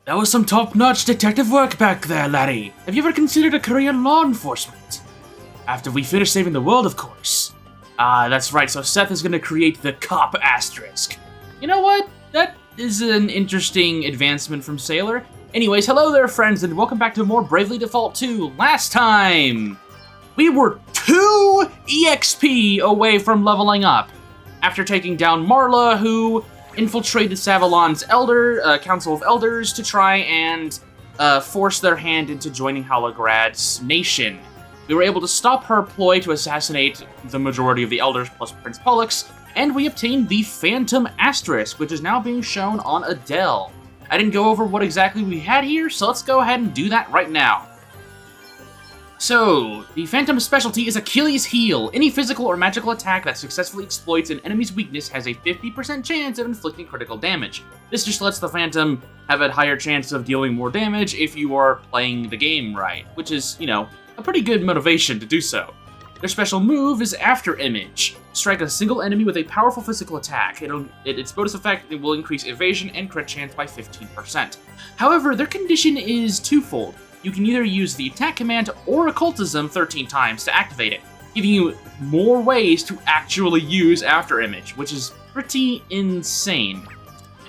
That was some top-notch detective work back there, laddie. Have you ever considered a career in law enforcement? After we finish saving the world, of course. That's right, so Seth is gonna create the cop asterisk. You know what? That is an interesting advancement from Sailor. Anyways, hello there, friends, and welcome back to more Bravely Default 2. Last time, we were 2 EXP away from leveling up. After taking down Marla, who infiltrated Savalon's Council of Elders to try and force their hand into joining Holograd's nation. We were able to stop her ploy to assassinate the majority of the Elders plus Prince Pollux, and we obtained the Phantom Asterisk, which is now being shown on Adele. I didn't go over what exactly we had here, so let's go ahead and do that right now. So, the Phantom's specialty is Achilles' Heel. Any physical or magical attack that successfully exploits an enemy's weakness has a 50% chance of inflicting critical damage. This just lets the Phantom have a higher chance of dealing more damage if you are playing the game right, which is, you know, a pretty good motivation to do so. Their special move is After Image. Strike a single enemy with a powerful physical attack. Its bonus effect will increase evasion and crit chance by 15%. However, their condition is twofold. You can either use the attack command or occultism 13 times to activate it, giving you more ways to actually use After Image, which is pretty insane.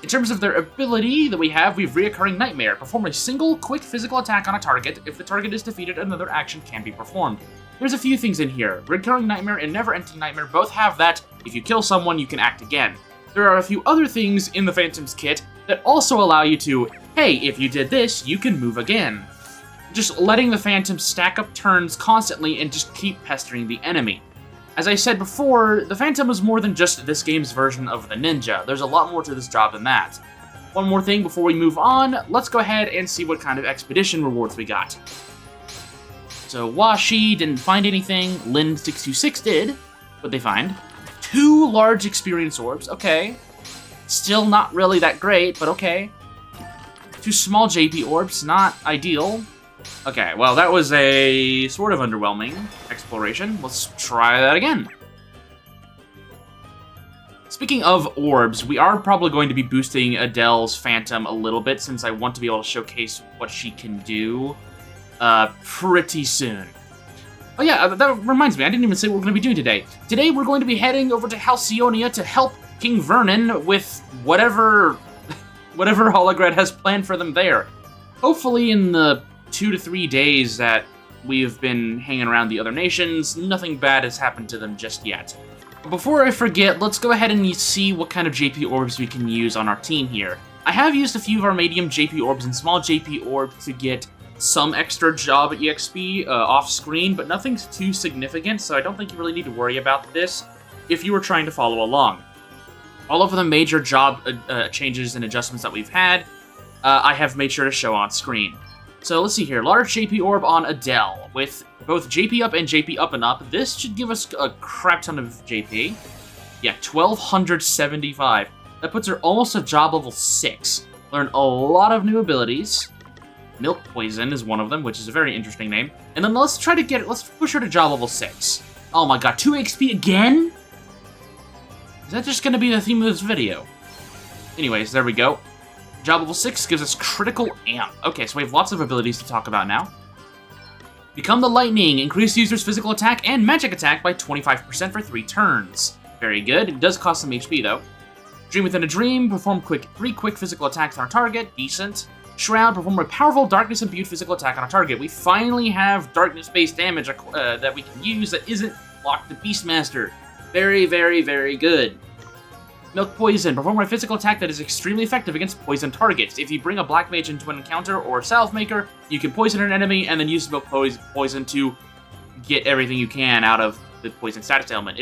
In terms of their ability that we have Reoccurring Nightmare. Perform a single quick physical attack on a target. If the target is defeated, another action can be performed. There's a few things in here. Recurring Nightmare and Never Ending Nightmare both have that. If you kill someone, you can act again. There are a few other things in the Phantom's kit that also allow you to, hey, if you did this, you can move again. Just letting the Phantom stack up turns constantly and just keep pestering the enemy. As I said before, the Phantom is more than just this game's version of the ninja. There's a lot more to this job than that. One more thing before we move on, let's go ahead and see what kind of expedition rewards we got. So Washi didn't find anything, Lin626 did. What'd they find? 2 large experience orbs, okay. Still not really that great, but okay. 2 small JP orbs, not ideal. Okay, well, that was a sort of underwhelming exploration. Let's try that again. Speaking of orbs, we are probably going to be boosting Adele's Phantom a little bit since I want to be able to showcase what she can do pretty soon. Oh yeah, that reminds me, I didn't even say what we're going to be doing today. Today we're going to be heading over to Halcyonia to help King Vernon with whatever Holograd has planned for them there. Hopefully in the 2 to 3 days that we've been hanging around the other nations, nothing bad has happened to them just yet. But before I forget, let's go ahead and see what kind of JP orbs we can use on our team here. I have used a few of our medium JP orbs and small JP orbs to get some extra job EXP off screen, but nothing's too significant, so I don't think you really need to worry about this if you were trying to follow along. All of the major job changes and adjustments that we've had, I have made sure to show on screen. So let's see here, large JP orb on Adele. With both JP up and JP up and up, this should give us a crap ton of JP. Yeah, 1,275. That puts her almost at job level 6. Learn a lot of new abilities. Milk Poison is one of them, which is a very interesting name. And then let's push her to job level 6. Oh my god, 2 XP again? Is that just gonna be the theme of this video? Anyways, there we go. Job level 6 gives us critical amp. Okay, so we have lots of abilities to talk about now. Become the Lightning. Increase user's physical attack and magic attack by 25% for 3 turns. Very good. It does cost some HP, though. Dream Within a Dream. Perform 3 quick physical attacks on our target. Decent. Shroud. Perform a powerful darkness-imbued physical attack on our target. We finally have darkness-based damage that we can use that isn't locked to Beastmaster. Very, very, very good. Milk Poison. Perform a physical attack that is extremely effective against poison targets. If you bring a Black Mage into an encounter or Salve Maker, you can poison an enemy and then use Milk Poison to get everything you can out of the poison status element.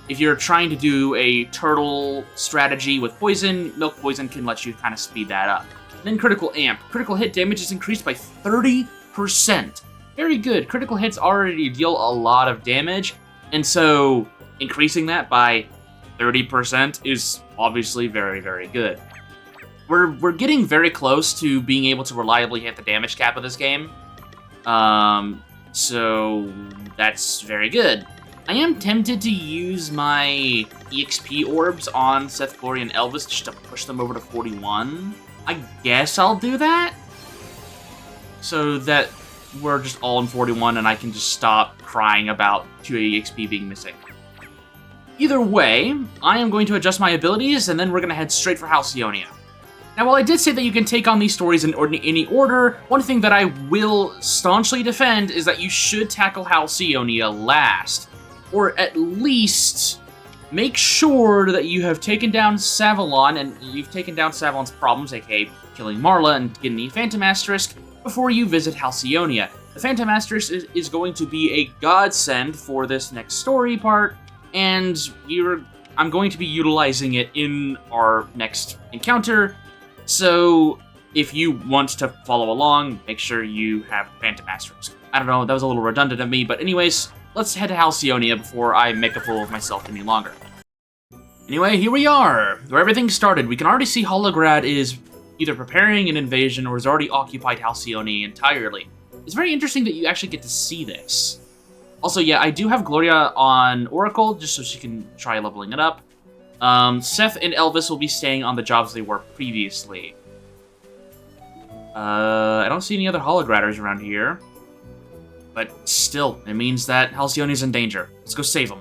If you're trying to do a turtle strategy with poison, Milk Poison can let you kind of speed that up. Then Critical Amp. Critical hit damage is increased by 30%. Very good. Critical hits already deal a lot of damage, and so increasing that by 30% is obviously very, very good. We're getting very close to being able to reliably hit the damage cap of this game. So that's very good. I am tempted to use my EXP orbs on Seth, Glory, and Elvis just to push them over to 41. I guess I'll do that. So that we're just all in 41 and I can just stop crying about 2 EXP being missing. Either way, I am going to adjust my abilities and then we're going to head straight for Halcyonia. Now, while I did say that you can take on these stories in any order, one thing that I will staunchly defend is that you should tackle Halcyonia last. Or at least make sure that you have taken down Savalon and you've taken down Savalon's problems, aka killing Marla and getting the Phantom Asterisk, before you visit Halcyonia. The Phantom Asterisk is going to be a godsend for this next story part, and I'm going to be utilizing it in our next encounter. So, if you want to follow along, make sure you have Phantom Asterisk. I don't know, that was a little redundant of me, but anyways, let's head to Halcyonia before I make a fool of myself any longer. Anyway, here we are, where everything started. We can already see Holograd is either preparing an invasion or has already occupied Halcyonia entirely. It's very interesting that you actually get to see this. Also, yeah, I do have Gloria on Oracle, just so she can try leveling it up. Seth and Elvis will be staying on the jobs they were previously. I don't see any other Hologradders around here. But still, it means that Halcyonia's in danger. Let's go save him.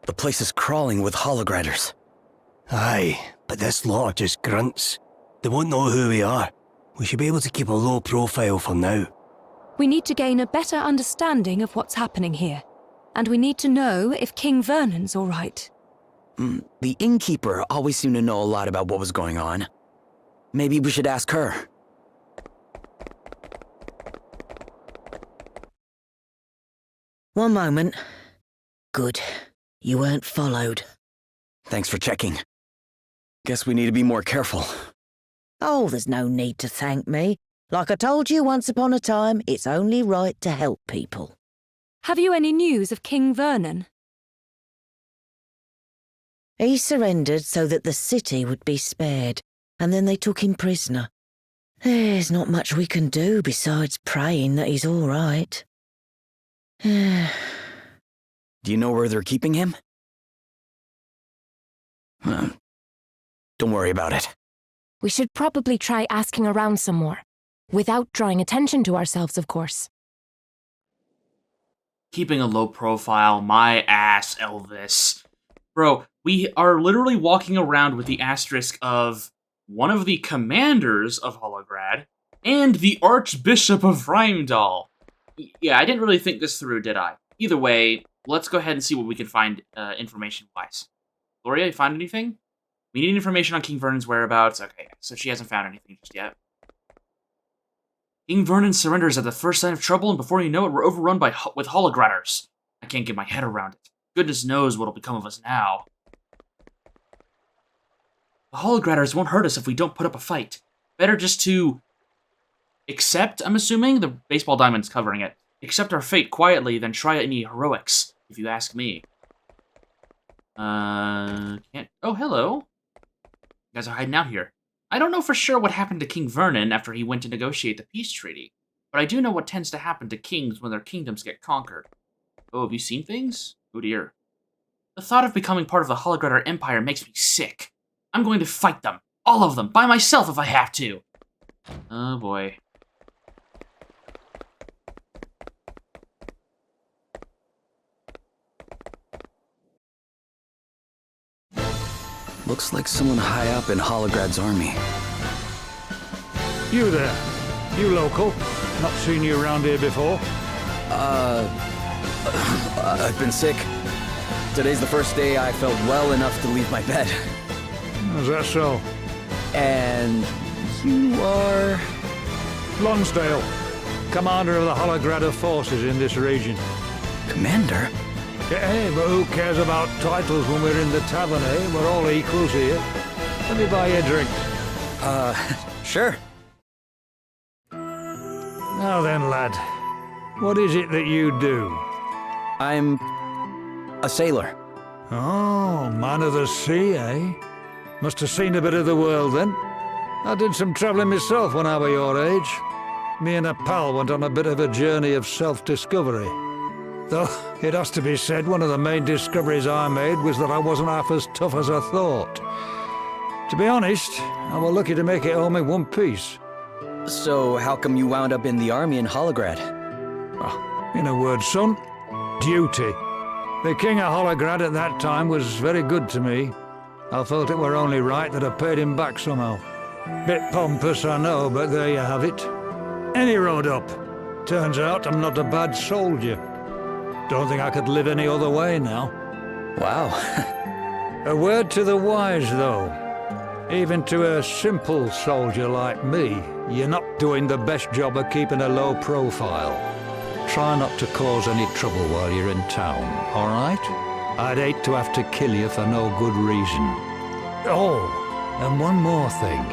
The place is crawling with Hologradders. Aye, but this lot are just grunts. They won't know who we are. We should be able to keep a low profile for now. We need to gain a better understanding of what's happening here. And we need to know if King Vernon's all right. The innkeeper always seemed to know a lot about what was going on. Maybe we should ask her. One moment. Good. You weren't followed. Thanks for checking. Guess we need to be more careful. Oh, there's no need to thank me. Like I told you once upon a time, it's only right to help people. Have you any news of King Vernon? He surrendered so that the city would be spared, and then they took him prisoner. There's not much we can do besides praying that he's all right. Do you know where they're keeping him? Don't worry about it. We should probably try asking around some more. Without drawing attention to ourselves, of course. Keeping a low profile, my ass, Elvis. Bro, we are literally walking around with the asterisk of one of the commanders of Holograd and the Archbishop of Rheimdall. Yeah, I didn't really think this through, did I? Either way, let's go ahead and see what we can find information-wise. Gloria, you find anything? We need information on King Vernon's whereabouts. Okay, so she hasn't found anything just yet. King Vernon surrenders at the first sign of trouble, and before you know it, we're overrun with Hologradders. I can't get my head around it. Goodness knows what'll become of us now. The Hologradders won't hurt us if we don't put up a fight. Better just to accept, I'm assuming? The baseball diamond's covering it. Accept our fate quietly, then try any heroics, if you ask me. Can't... Oh, hello. You guys are hiding out here. I don't know for sure what happened to King Vernon after he went to negotiate the peace treaty, but I do know what tends to happen to kings when their kingdoms get conquered. Oh, have you seen things? Oh dear. The thought of becoming part of the Hologradder Empire makes me sick. I'm going to fight them. All of them. By myself if I have to. Oh boy. Looks like someone high up in Holograd's army. You there. You local. Not seen you around here before. I've been sick. Today's the first day I felt well enough to leave my bed. Is that so? And you are... Lonsdale, commander of the Hologradder forces in this region. Commander? Hey, but who cares about titles when we're in the tavern, eh? We're all equals here. Let me buy you a drink. Sure. Now then, lad. What is it that you do? I'm... a sailor. Oh, man of the sea, eh? Must have seen a bit of the world, then. I did some travelling myself when I was your age. Me and a pal went on a bit of a journey of self-discovery. Though, it has to be said, one of the main discoveries I made was that I wasn't half as tough as I thought. To be honest, I was lucky to make it home in one piece. So, how come you wound up in the army in Holograd? In a word, son, duty. The King of Holograd at that time was very good to me. I felt it were only right that I paid him back somehow. Bit pompous, I know, but there you have it. Any road up. Turns out I'm not a bad soldier. Don't think I could live any other way now. Wow. A word to the wise, though. Even to a simple soldier like me, you're not doing the best job of keeping a low profile. Try not to cause any trouble while you're in town, all right? I'd hate to have to kill you for no good reason. Oh, and one more thing.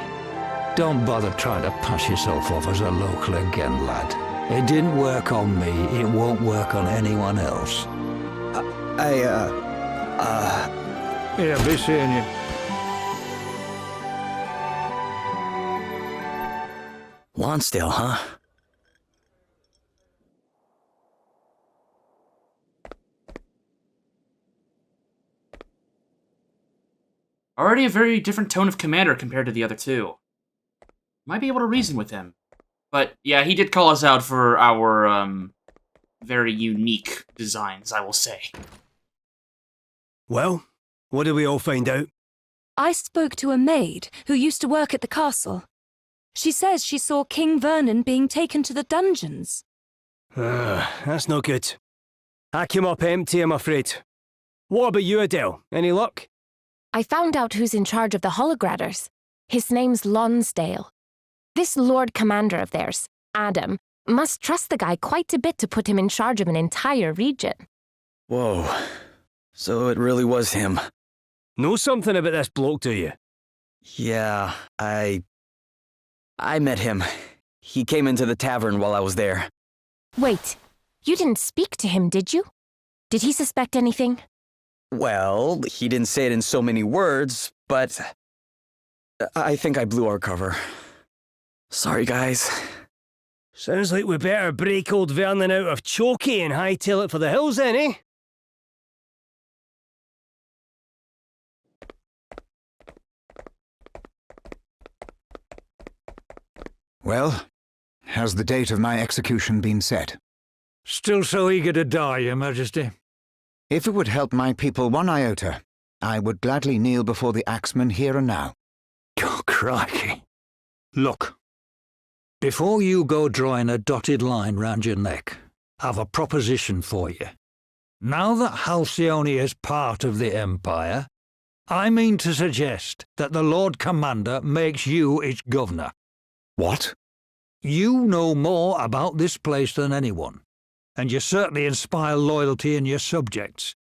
Don't bother trying to pass yourself off as a local again, lad. It didn't work on me, it won't work on anyone else. Yeah, be seeing you. Lonsdale, huh? Already a very different tone of commander compared to the other two. Might be able to reason with him. But yeah, he did call us out for our very unique designs, I will say. Well, what did we all find out? I spoke to a maid who used to work at the castle. She says she saw King Vernon being taken to the dungeons. That's no good. I came up empty, I'm afraid. What about you, Adele? Any luck? I found out who's in charge of the Holograders. His name's Lonsdale. This Lord Commander of theirs, Adam, must trust the guy quite a bit to put him in charge of an entire region. Whoa. So it really was him. Know something about this bloke, do you? Yeah, I met him. He came into the tavern while I was there. Wait, you didn't speak to him, did you? Did he suspect anything? Well, he didn't say it in so many words, but I think I blew our cover. Sorry, guys. Sounds like we better break old Vernon out of Chokey and hightail it for the hills then, eh? Well, has the date of my execution been set? Still so eager to die, Your Majesty. If it would help my people one iota, I would gladly kneel before the axeman here and now. Oh, crikey. Look, before you go drawing a dotted line round your neck, I've a proposition for you. Now that Halcyone is part of the Empire, I mean to suggest that the Lord Commander makes you its governor. What? You know more about this place than anyone, and you certainly inspire loyalty in your subjects.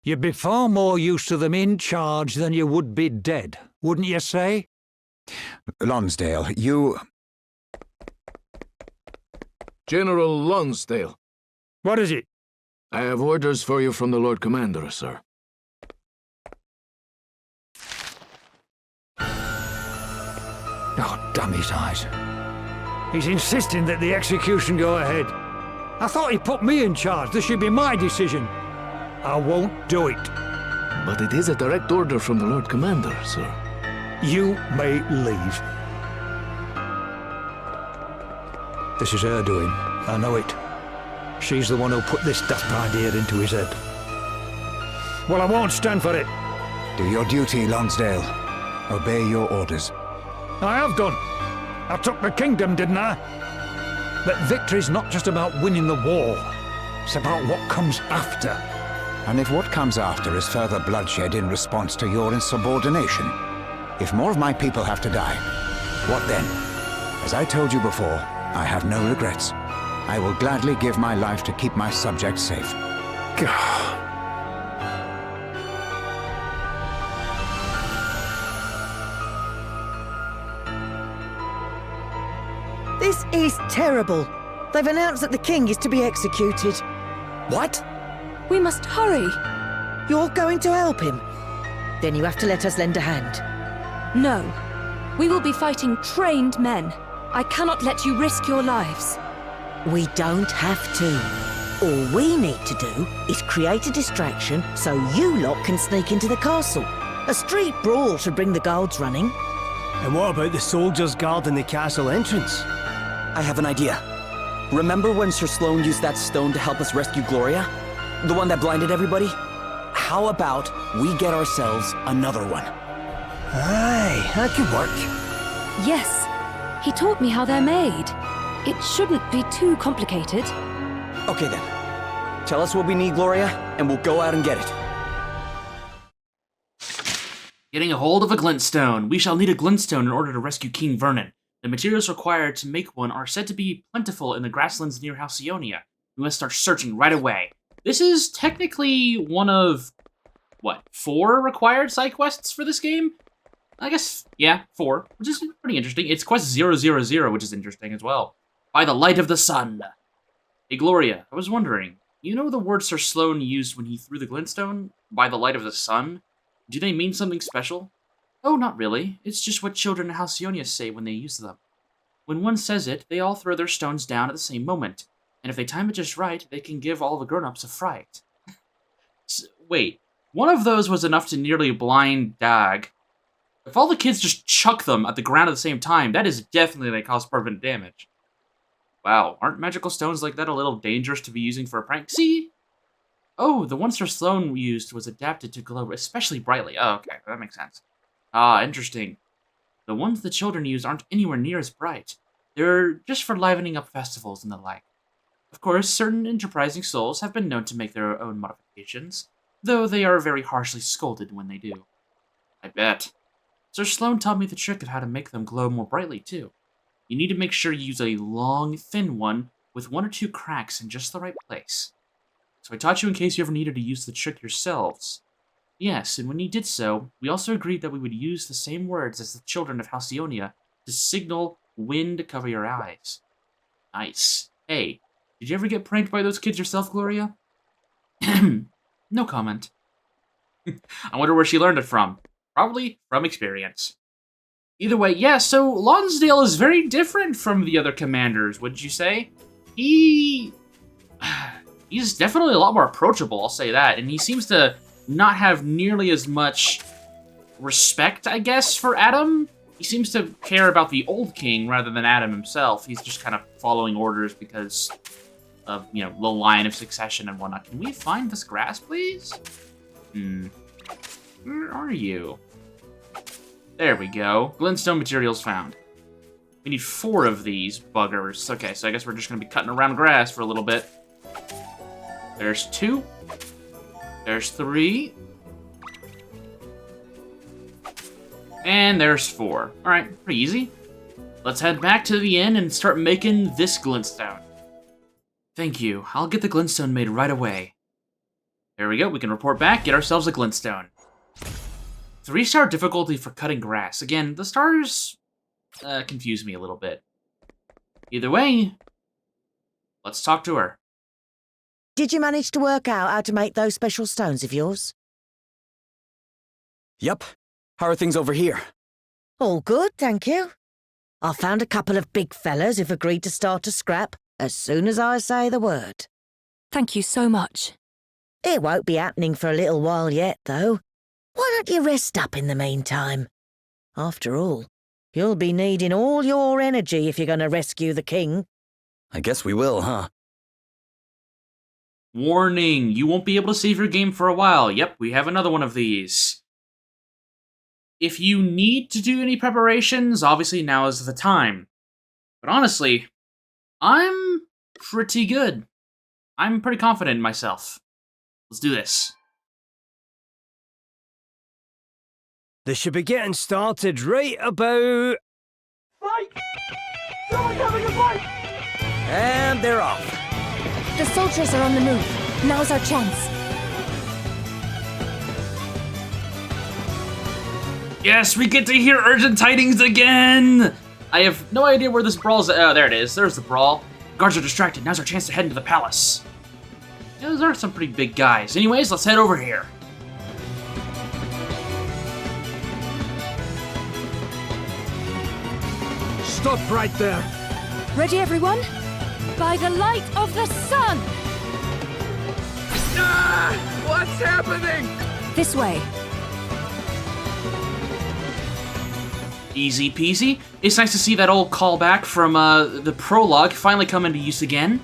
You'd be far more used to them in charge than you would be dead, wouldn't you say? Lonsdale, you... General Lonsdale. What is it? I have orders for you from the Lord Commander, sir. Oh, damn his eyes. He's insisting that the execution go ahead. I thought he put me in charge. This should be my decision. I won't do it. But it is a direct order from the Lord Commander, sir. You may leave. This is her doing. I know it. She's the one who put this daft idea into his head. Well, I won't stand for it. do your duty, Lonsdale. Obey your orders. I have done. I took the kingdom, didn't I? But victory's not just about winning the war. It's about what comes after. And if what comes after is further bloodshed in response to your insubordination, if more of my people have to die, what then? As I told you before, I have no regrets. I will gladly give my life to keep my subjects safe. This is terrible. They've announced that the king is to be executed. What? We must hurry. You're going to help him? Then you have to let us lend a hand. No. We will be fighting trained men. I cannot let you risk your lives. We don't have to. All we need to do is create a distraction so you lot can sneak into the castle. A street brawl should bring the guards running. And what about the soldiers guarding the castle entrance? I have an idea. Remember when Sir Sloan used that stone to help us rescue Gloria? The one that blinded everybody? How about we get ourselves another one? Aye, that could work. Yes, he taught me how they're made. It shouldn't be too complicated. Okay then. Tell us what we need, Gloria, and we'll go out and get it. Getting a hold of a glintstone. We shall need a glintstone in order to rescue King Vernon. The materials required to make one are said to be plentiful in the grasslands near Halcyonia. We must start searching right away. This is technically one of, 4 required side quests for this game? I guess, yeah, 4, which is pretty interesting. It's quest 000, which is interesting as well. By the light of the sun. Hey, Gloria, I was wondering, you know the word Sir Sloan used when he threw the glintstone? By the light of the sun? Do they mean something special? Oh, not really. It's just what children in Halcyonia say when they use them. When one says it, they all throw their stones down at the same moment. And if they time it just right, they can give all the grown-ups a fright. Wait, one of those was enough to nearly blind Dag. If all the kids just chuck them at the ground at the same time, that is definitely going to cause permanent damage. Wow, aren't magical stones like that a little dangerous to be using for a prank? See? Oh, the one Sir Sloan used was adapted to glow especially brightly. Oh, okay, that makes sense. Ah, interesting. The ones the children use aren't anywhere near as bright. They're just for livening up festivals and the like. Of course, certain enterprising souls have been known to make their own modifications, though they are very harshly scolded when they do. I bet. Sir Sloan taught me the trick of how to make them glow more brightly, too. You need to make sure you use a long, thin one with 1 or 2 cracks in just the right place. So I taught you in case you ever needed to use the trick yourselves. Yes, and when you did so, we also agreed that we would use the same words as the children of Halcyonia to signal when to cover your eyes. Nice. Hey, did you ever get pranked by those kids yourself, Gloria? No comment. I wonder where she learned it from. Probably from experience. Either way, yeah, so Lonsdale is very different from the other commanders, wouldn't you say? He's definitely a lot more approachable, I'll say that, and he seems to not have nearly as much respect, I guess, for Adam. He seems to care about the old king rather than Adam himself. He's just kind of following orders because of, the line of succession and whatnot. Can we find this grass, please? Where are you? There we go. Glintstone materials found. We need 4 of these buggers. Okay, so I guess we're just going to be cutting around grass for a little bit. There's 2. There's 3. And there's 4. Alright, pretty easy. Let's head back to the inn and start making this glintstone. Thank you. I'll get the glintstone made right away. There we go. We can report back, get ourselves a glintstone. 3-star difficulty for cutting grass. Again, the stars confuse me a little bit. Either way, let's talk to her. Did you manage to work out how to make those special stones of yours? Yep. How are things over here? All good, thank you. I found a couple of big fellas who've agreed to start a scrap as soon as I say the word. Thank you so much. It won't be happening for a little while yet, though. Why don't you rest up in the meantime? After all, you'll be needing all your energy if you're going to rescue the king. I guess we will, huh? Warning, you won't be able to save your game for a while. Yep, we have another one of these. If you need to do any preparations, obviously now is the time. But honestly, I'm pretty good. I'm pretty confident in myself. Let's do this. They should be getting started right about... Fight! Someone's having a fight! And they're off. The soldiers are on the move. Now's our chance. Yes, we get to hear urgent tidings again! I have no idea where this brawl's at. Oh, there it is. There's the brawl. Guards are distracted. Now's our chance to head into the palace. Yeah, those are some pretty big guys. Anyways, let's head over here. Stop right there. Ready, everyone? By the light of the sun! Ah! What's happening? This way. Easy peasy. It's nice to see that old callback from the prologue finally come into use again.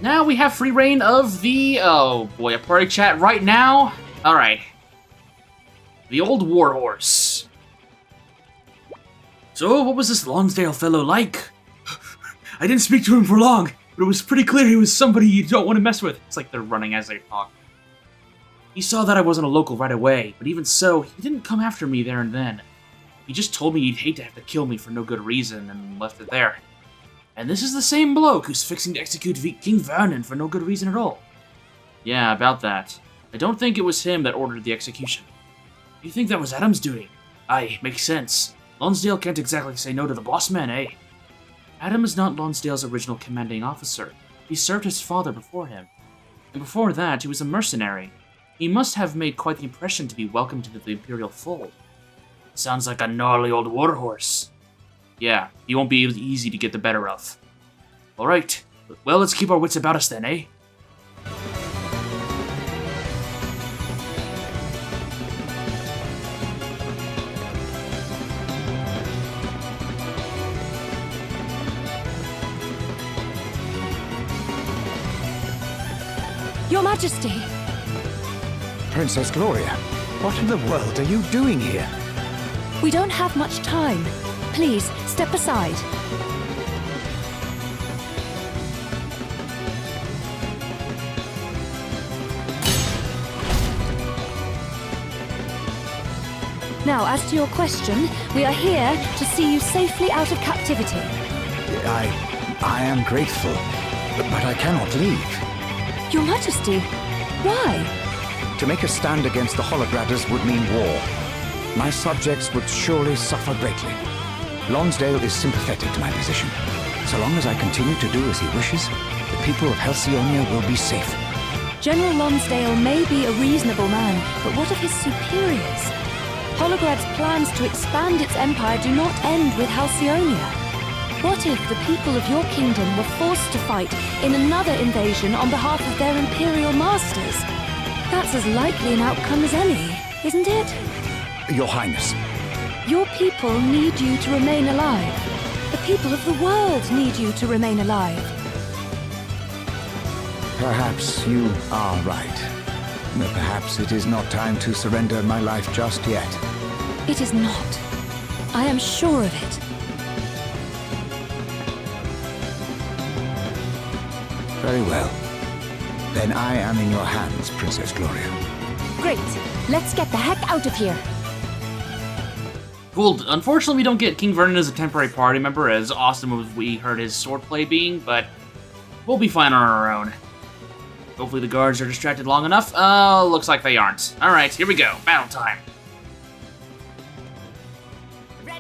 Now we have free reign of the... Oh boy, a party chat right now? Alright. The old Warhorse. So, what was this Lonsdale fellow like? I didn't speak to him for long, but it was pretty clear he was somebody you don't want to mess with. It's like they're running as they talk. He saw that I wasn't a local right away, but even so, he didn't come after me there and then. He just told me he'd hate to have to kill me for no good reason, and left it there. And this is the same bloke who's fixing to execute King Vernon for no good reason at all. Yeah, about that. I don't think it was him that ordered the execution. You think that was Adam's doing? Aye, makes sense. Lonsdale can't exactly say no to the boss man, eh? Adam is not Lonsdale's original commanding officer. He served his father before him. And before that, he was a mercenary. He must have made quite the impression to be welcomed into the Imperial fold. Sounds like a gnarly old warhorse. Yeah, he won't be easy to get the better of. Alright, well, let's keep our wits about us then, eh? Your Majesty! Princess Gloria, what in the world are you doing here? We don't have much time. Please, step aside. Now, as to your question, we are here to see you safely out of captivity. I am grateful, but I cannot leave. Your Majesty, why? To make a stand against the Holograders would mean war. My subjects would surely suffer greatly. Lonsdale is sympathetic to my position. So long as I continue to do as he wishes, the people of Halcyonia will be safe. General Lonsdale may be a reasonable man, but what of his superiors? Holograd's plans to expand its empire do not end with Halcyonia. What if the people of your kingdom were forced to fight in another invasion on behalf of their imperial masters? That's as likely an outcome as any, isn't it? Your Highness. Your people need you to remain alive. The people of the world need you to remain alive. Perhaps you are right. But perhaps it is not time to surrender my life just yet. It is not. I am sure of it. Very well. Then I am in your hands, Princess Gloria. Great. Let's get the heck out of here. Cool. Unfortunately, we don't get King Vernon as a temporary party member, as awesome as we heard his swordplay being, but we'll be fine on our own. Hopefully the guards are distracted long enough. Looks like they aren't. Alright, here we go. Battle time.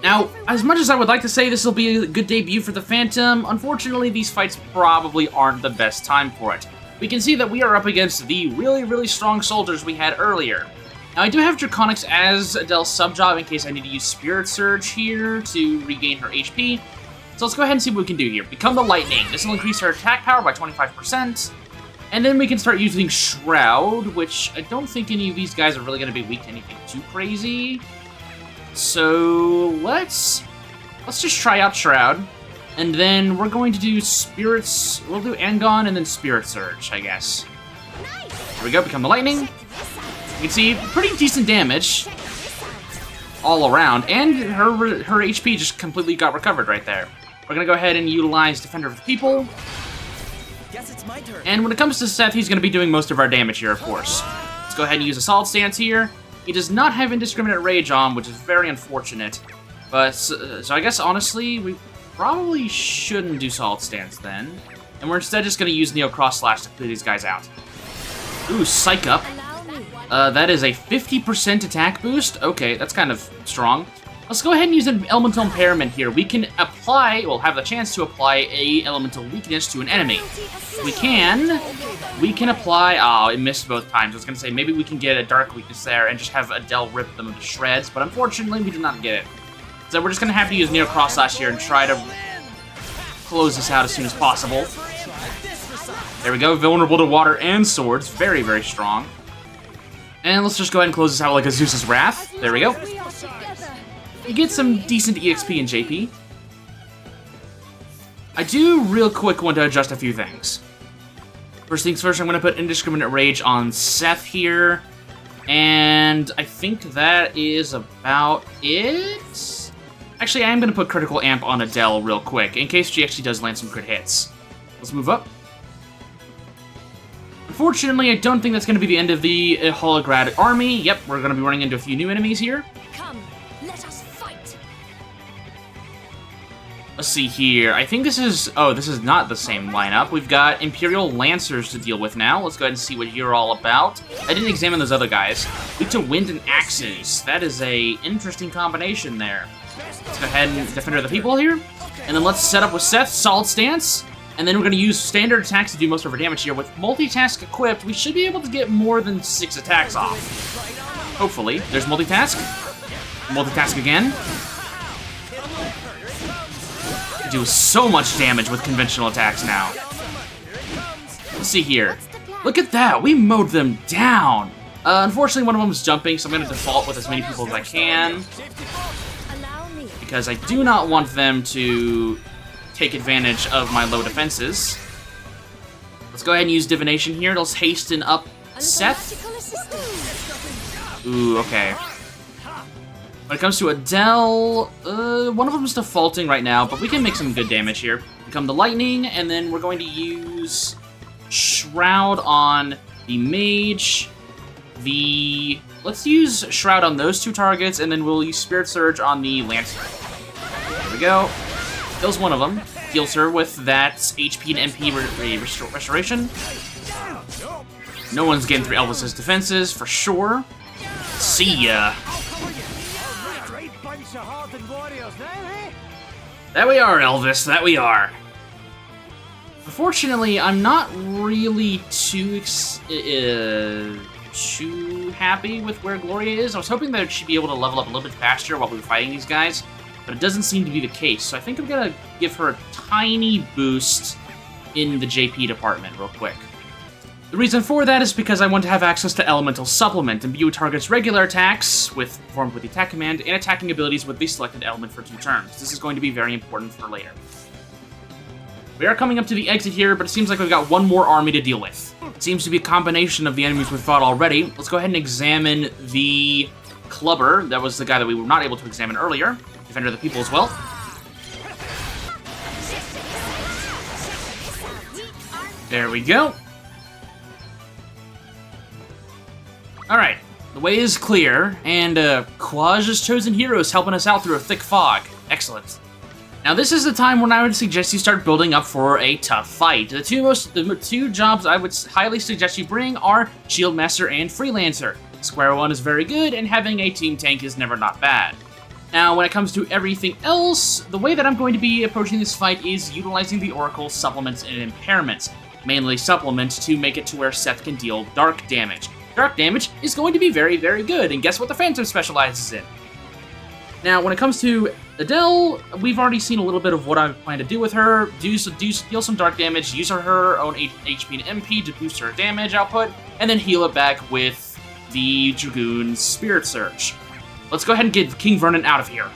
Now, as much as I would like to say this will be a good debut for the Phantom, unfortunately these fights probably aren't the best time for it. We can see that we are up against the really strong soldiers we had earlier. Now, I do have Draconics as Adele's sub-job in case I need to use Spirit Surge here to regain her HP. So let's go ahead and see what we can do here. Become the Lightning. This will increase her attack power by 25%. And then we can start using Shroud, which I don't think any of these guys are really going to be weak to anything too crazy. So let's just try out Shroud. And then we're going to do Spirits. We'll do Angon and then Spirit Surge, I guess. Here we go, become the Lightning. You can see pretty decent damage all around, and her HP just completely got recovered right there. We're gonna go ahead and utilize Defender of the People. Guess it's my turn. And when it comes to Seth, he's gonna be doing most of our damage here, of course. Let's go ahead and use a Solid Stance here. He does not have Indiscriminate Rage on, which is very unfortunate. But, so I guess, honestly, we probably shouldn't do Solid Stance then. And we're instead just gonna use Neo Cross Slash to clear these guys out. Ooh, Psych Up. That is a 50% attack boost. Okay, that's kind of strong. Let's go ahead and use an Elemental Impairment here. We can apply, well, have the chance to apply a Elemental Weakness to an enemy. We can apply, oh, it missed both times. I was gonna say, maybe we can get a Dark Weakness there and just have Adele rip them to shreds, but unfortunately, we did not get it. So we're just gonna have to use Neo Cross Slash here and try to close this out as soon as possible. There we go, vulnerable to water and swords. Very, very strong. And let's just go ahead and close this out like a Zeus's Wrath. There we go. you get some decent EXP and JP. I do real quick want to adjust a few things. First things first, I'm going to put Indiscriminate Rage on Seth here. And I think that is about it. Actually, I am going to put Critical Amp on Adele real quick, in case she actually does land some crit hits. Let's move up. Unfortunately, I don't think that's going to be the end of the Holograd army. Yep, we're going to be running into a few new enemies here. Come, let us fight. Let's see here. I think this is... Oh, this is not the same lineup. We've got Imperial Lancers to deal with now. Let's go ahead and see what you're all about. I didn't examine those other guys. Weak to wind and axes. That is a interesting combination there. Let's go ahead and Defender of the People here. And then let's set up with Seth, Solid Stance. And then we're going to use standard attacks to do most of our damage here. With multitask equipped, we should be able to get more than 6 attacks off. Hopefully. There's multitask. Multitask again. Do so much damage with conventional attacks now. Let's see here. Look at that. We mowed them down. Unfortunately, one of them is jumping, so I'm going to default with as many people as I can. Because I do not want them to take advantage of my low defenses. Let's go ahead and use Divination here. Let's hasten up Seth. Ooh, okay. When it comes to Adele, one of them is defaulting right now, but we can make some good damage here. Become the Lightning, and then we're going to use Shroud on the Mage. Let's use Shroud on those 2 targets, and then we'll use Spirit Surge on the Lancer. There we go. Kills one of them. Heals her with that HP and MP restoration. No one's getting through Elvis's defenses, for sure. See ya. That we are, Elvis. That we are. Unfortunately, I'm not really too happy with where Gloria is. I was hoping that she'd be able to level up a little bit faster while we were fighting these guys, but it doesn't seem to be the case. So I think I'm gonna give her a tiny boost in the JP department real quick. The reason for that is because I want to have access to Elemental Supplement, imbue target's regular attacks performed with the attack command and attacking abilities with the selected element for 2 turns. This is going to be very important for later. We are coming up to the exit here, but it seems like we've got one more army to deal with. It seems to be a combination of the enemies we've fought already. Let's go ahead and examine the Clubber. That was the guy that we were not able to examine earlier. Defender of the People as well. There we go. Alright, the way is clear, and Quaj's chosen hero is helping us out through a thick fog. Excellent. Now this is the time when I would suggest you start building up for a tough fight. The two jobs I would highly suggest you bring are Shield Master and Freelancer. Square one is very good, and having a team tank is never not bad. Now, when it comes to everything else, the way that I'm going to be approaching this fight is utilizing the Oracle supplements and impairments. Mainly supplements to make it to where Seth can deal dark damage. Dark damage is going to be very, very good, and guess what the Phantom specializes in? Now, when it comes to Adele, we've already seen a little bit of what I plan to do with her. Deal some dark damage, use her own HP and MP to boost her damage output, and then heal it back with the Dragoon's Spirit Surge. Let's go ahead and get King Vernon out of here.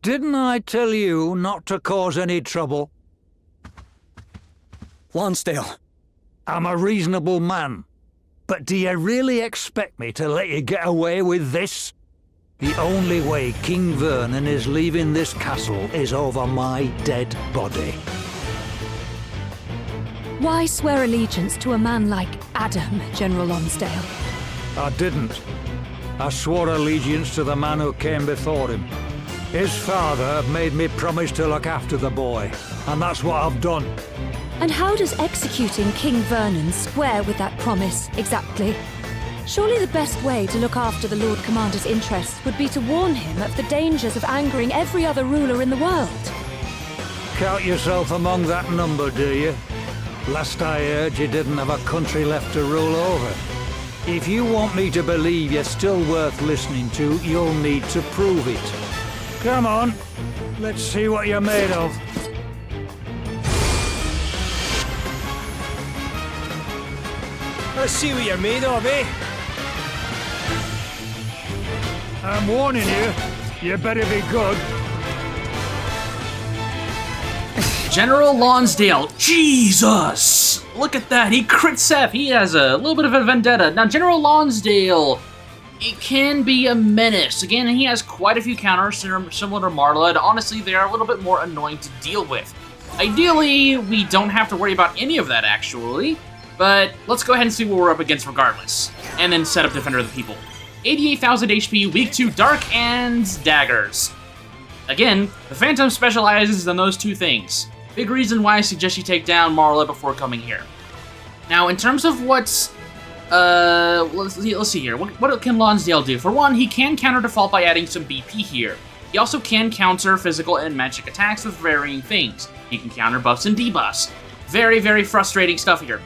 Didn't I tell you not to cause any trouble? Lonsdale. I'm a reasonable man. But do you really expect me to let you get away with this? The only way King Vernon is leaving this castle is over my dead body. Why swear allegiance to a man like Adam, General Lonsdale? I didn't. I swore allegiance to the man who came before him. His father made me promise to look after the boy, and that's what I've done. And how does executing King Vernon square with that promise, exactly? Surely the best way to look after the Lord Commander's interests would be to warn him of the dangers of angering every other ruler in the world. Count yourself among that number, do you? Last I heard, you didn't have a country left to rule over. If you want me to believe you're still worth listening to, you'll need to prove it. Come on, let's see what you're made of. Let's see what you're made of, eh? I'm warning you. You better be good. General Lonsdale. Jesus! Look at that. He crit Seth. He has a little bit of a vendetta. Now, General Lonsdale, it can be a menace. Again, he has quite a few counters similar to Marla, and honestly, they are a little bit more annoying to deal with. Ideally, we don't have to worry about any of that, actually, but let's go ahead and see what we're up against regardless, and then set up Defender of the People. 88,000 HP, weak to Dark and Daggers. Again, the Phantom specializes in those two things. Big reason why I suggest you take down Marla before coming here. Now, in terms of what's let's see here. What can Lonsdale do? For one, he can counter default by adding some BP here. He also can counter physical and magic attacks with varying things. He can counter buffs and debuffs. Very, very frustrating stuff here.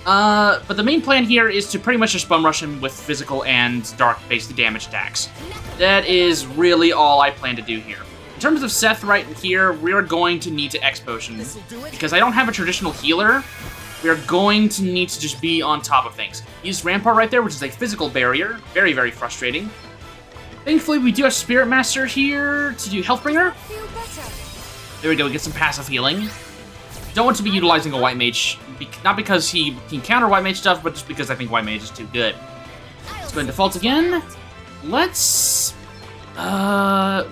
But the main plan here is to pretty much just bum rush him with physical and dark-based damage attacks. That is really all I plan to do here. In terms of Seth right here, we're going to need to X Potion. Because I don't have a traditional healer, we are going to need to just be on top of things. Use Rampart right there, which is a physical barrier. Very, very frustrating. Thankfully, we do have Spirit Master here to do Healthbringer. There we go, we get some passive healing. Don't want to be utilizing a White Mage, not because he can counter White Mage stuff, but just because I think White Mage is too good. Let's go and default again. Let's...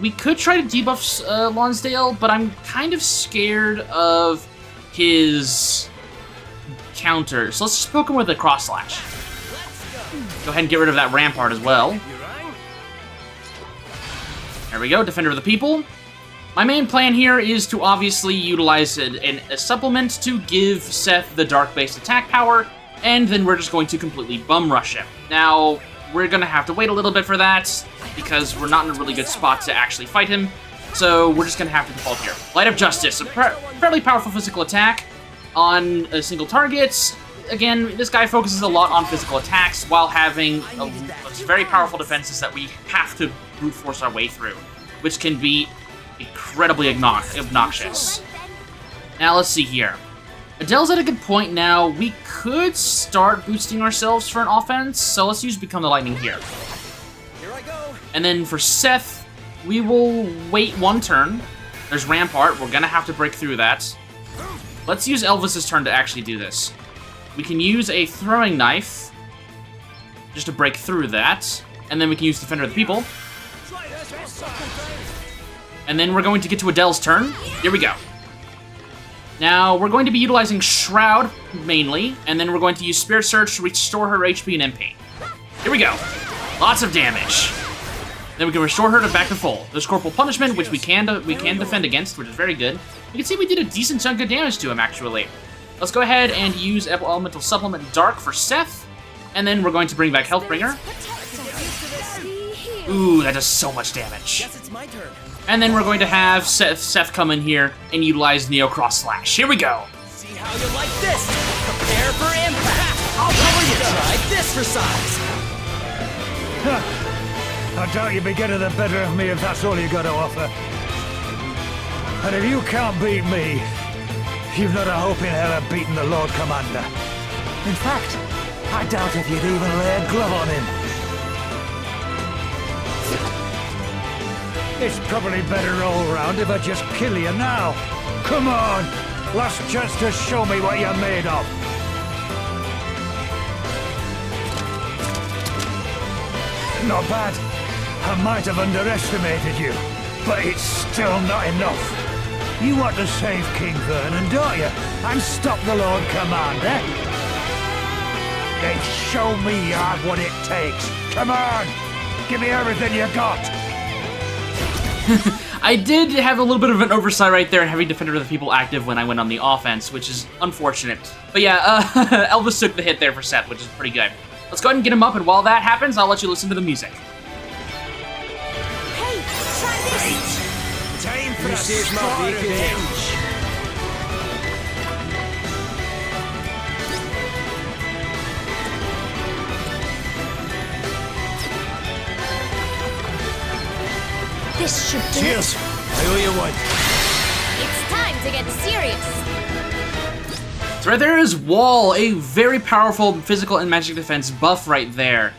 we could try to debuff Lonsdale, but I'm kind of scared of his counter. So let's just poke him with a Cross Slash. Go ahead and get rid of that Rampart as well. There we go, Defender of the People. My main plan here is to obviously utilize a supplement to give Seth the dark-based attack power, and then we're just going to completely bum rush him. Now, we're going to have to wait a little bit for that, because we're not in a really good spot to actually fight him, so we're just going to have to default here. Light of Justice, a fairly powerful physical attack on a single target. Again, this guy focuses a lot on physical attacks while having a very powerful defenses that we have to brute force our way through, which can be incredibly obnoxious. Now, let's see here. Adele's at a good point now. We could start boosting ourselves for an offense, so let's use Become the Lightning here. And then for Seth, we will wait one turn. There's Rampart. We're going to have to break through that. Let's use Elvis's turn to actually do this. We can use a Throwing Knife just to break through that. And then we can use Defender of the People. And then we're going to get to Adele's turn. Here we go. Now, we're going to be utilizing Shroud, mainly, and then we're going to use Spirit Surge to restore her HP and MP. Here we go. Lots of damage. Then we can restore her back to full. There's Corporal Punishment, which we can defend against, which is very good. You can see we did a decent chunk of damage to him, actually. Let's go ahead and use Elemental Supplement Dark for Seth, and then we're going to bring back Healthbringer. Ooh, that does so much damage. Guess it's my turn. And then we're going to have Seth come in here and utilize Neo Cross Slash. Here we go. See how you like this. Prepare for impact. I'll cover you. Try this for size. I doubt you'll be getting the better of me if that's all you got to offer. And if you can't beat me, you've not a hope in hell of beating the Lord Commander. In fact, I doubt if you'd even lay a glove on him. It's probably better all round if I just kill you now. Come on! Last chance to show me what you're made of. Not bad. I might have underestimated you, but it's still not enough. You want to save King Vernon, don't you? And stop the Lord Commander? Then show me you have what it takes. Come on! Give me everything you got! I did have a little bit of an oversight right there in having Defender of the People active when I went on the offense, which is unfortunate. But yeah, Elvis took the hit there for Seth, which is pretty good. Let's go ahead and get him up, and while that happens, I'll let you listen to the music. Hey, try this! Time for a start revenge. This should do Cheers! I owe you one. It's time to get serious. So right there is Wall, a very powerful physical and magic defense buff right there.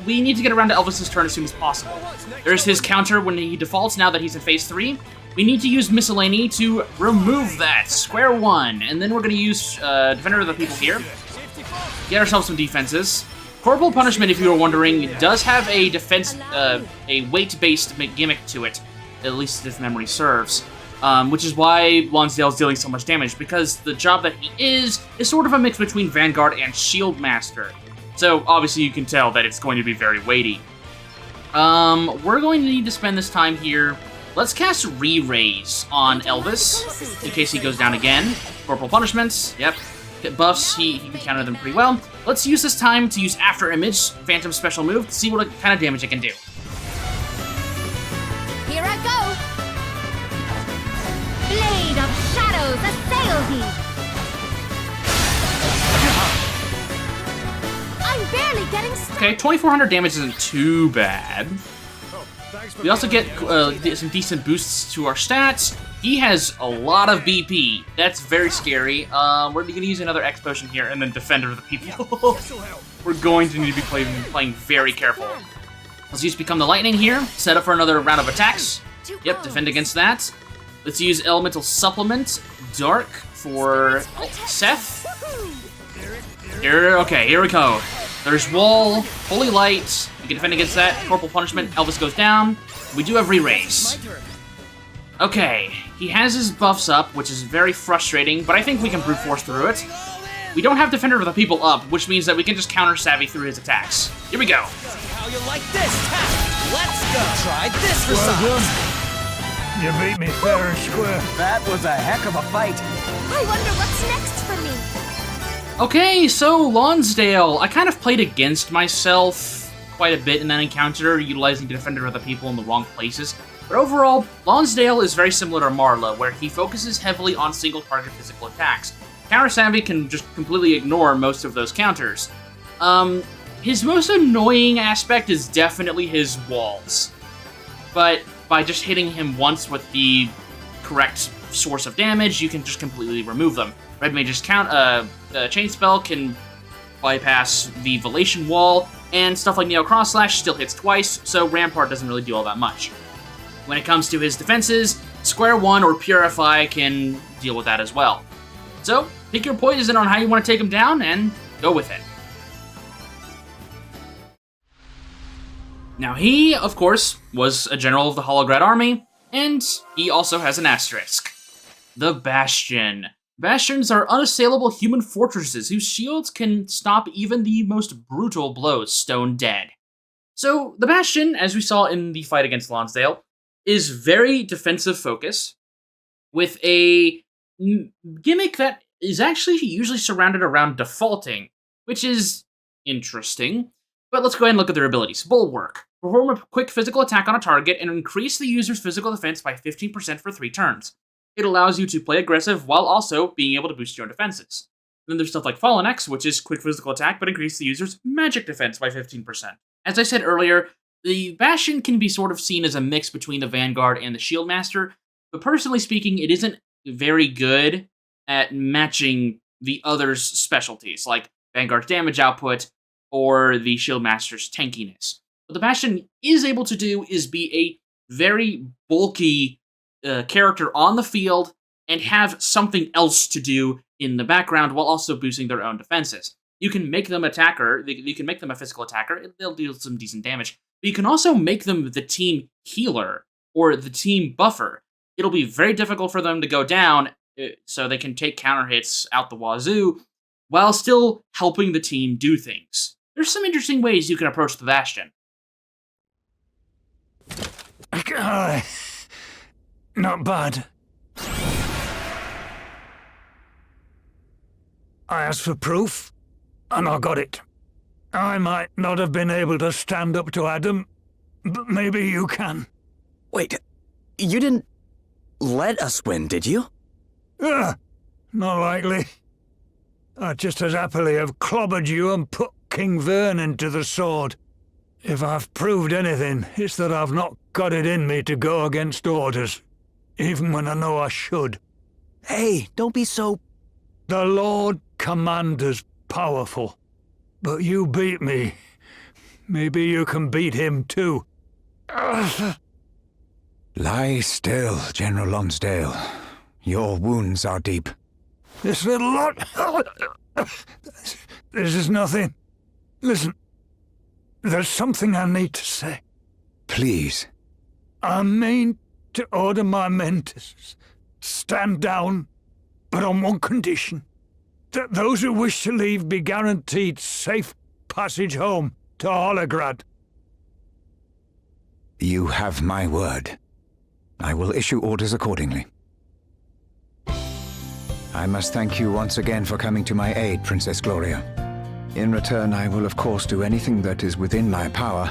We need to get around to Elvis's turn as soon as possible. There's his counter when he defaults now that he's in phase 3. We need to use Miscellany to remove that. Square one. And then we're going to use Defender of the People here. Get ourselves some defenses. Corporal Punishment, if you were wondering, does have a defense, a weight-based gimmick to it, at least if memory serves. Which is why Lonsdale's dealing so much damage, because the job that he is sort of a mix between Vanguard and Shield Master. So, obviously, you can tell that it's going to be very weighty. We're going to need to spend this time here. Let's cast Re-Raise on Elvis, in case he goes down again. Corporal Punishments, yep. Hit buffs, he can counter them pretty well. Let's use this time to use After Image, Phantom special move, to see what kind of damage it can do. Here I go! Blade of Shadows, assail thee! I'm barely getting started. Okay, 2,400 damage isn't too bad. We also get some decent boosts to our stats. He has a lot of BP. That's very scary. We're going to use another X potion here and then Defender of the People. We're going to need to be playing very careful. Let's use Become the Lightning here. Set up for another round of attacks. Yep, defend against that. Let's use Elemental Supplement, Dark, for Seth. Here we go. There's Wall, Holy Light. We can defend against that. Corporal Punishment, Elvis goes down. We do have Re-Raise. Okay, he has his buffs up, which is very frustrating, but I think we can brute force through it. We don't have Defender of the People up, which means that we can just counter Savvy through his attacks. Here we go. How you like this? Let's go. Try this for size. You beat me fair and square. That was a heck of a fight. I wonder what's next for me. Okay, so Lonsdale. I kind of played against myself quite a bit in that encounter, utilizing Defender of the People in the wrong places. But overall, Lonsdale is very similar to Marla, where he focuses heavily on single-target physical attacks. Counter Savvy can just completely ignore most of those counters. His most annoying aspect is definitely his walls. But by just hitting him once with the correct source of damage, you can just completely remove them. Red Mage's Chain Spell can bypass the Velation Wall, and stuff like Neo Cross Slash still hits twice, so Rampart doesn't really do all that much. When it comes to his defenses, Square One or Purify can deal with that as well. So, pick your poison on how you want to take him down, and go with it. Now he, of course, was a general of the Holograd army, and he also has an asterisk. The Bastion. Bastions are unassailable human fortresses whose shields can stop even the most brutal blows stone dead. So, the Bastion, as we saw in the fight against Lonsdale, is very defensive focus, with a gimmick that is actually usually surrounded around defaulting, which is interesting. But let's go ahead and look at their abilities. Bulwark. Perform a quick physical attack on a target and increase the user's physical defense by 15% for 3 turns. It allows you to play aggressive while also being able to boost your own defenses. Then there's stuff like Fallen X, which is quick physical attack but increase the user's magic defense by 15%. As I said earlier, the Bastion can be sort of seen as a mix between the Vanguard and the Shield Master, but personally speaking, it isn't very good at matching the other's specialties, like Vanguard's damage output or the Shield Master's tankiness. What the Bastion is able to do is be a very bulky character on the field and have something else to do in the background while also boosting their own defenses. You can make them attacker, you can make them a physical attacker, they'll deal some decent damage, but you can also make them the team healer or the team buffer. It'll be very difficult for them to go down, so they can take counter hits out the wazoo while still helping the team do things. There's some interesting ways you can approach the Bastion. Not bad. I asked for proof, and I got it. I might not have been able to stand up to Adam, but maybe you can. Wait, you didn't let us win, did you? Not likely. I'd just as happily have clobbered you and put King Vern into the sword. If I've proved anything, it's that I've not got it in me to go against orders, even when I know I should. Hey, don't be so The Lord Commander's powerful, but you beat me. Maybe you can beat him too. Lie still, General Lonsdale. Your wounds are deep. This little lot... This is nothing. Listen, there's something I need to say. Please. I mean to order my men to stand down, but on one condition. That those who wish to leave be guaranteed safe passage home to Holograd. You have my word. I will issue orders accordingly. I must thank you once again for coming to my aid, Princess Gloria. In return, I will of course do anything that is within my power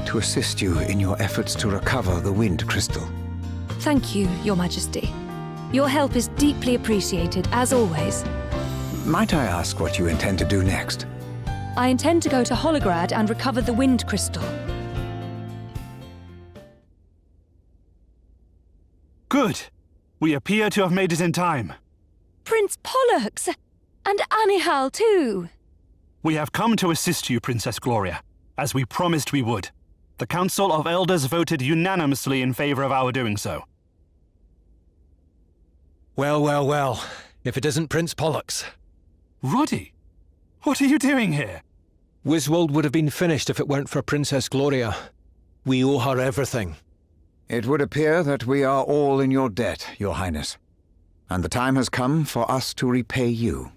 to assist you in your efforts to recover the Wind Crystal. Thank you, Your Majesty. Your help is deeply appreciated, as always. Might I ask what you intend to do next? I intend to go to Holograd and recover the Wind Crystal. Good. We appear to have made it in time. Prince Pollux! And Anihal, too! We have come to assist you, Princess Gloria, as we promised we would. The Council of Elders voted unanimously in favor of our doing so. Well, well, well. If it isn't Prince Pollux. Roddy, what are you doing here? Wiswold would have been finished if it weren't for Princess Gloria. We owe her everything. It would appear that we are all in your debt, Your Highness. And the time has come for us to repay you.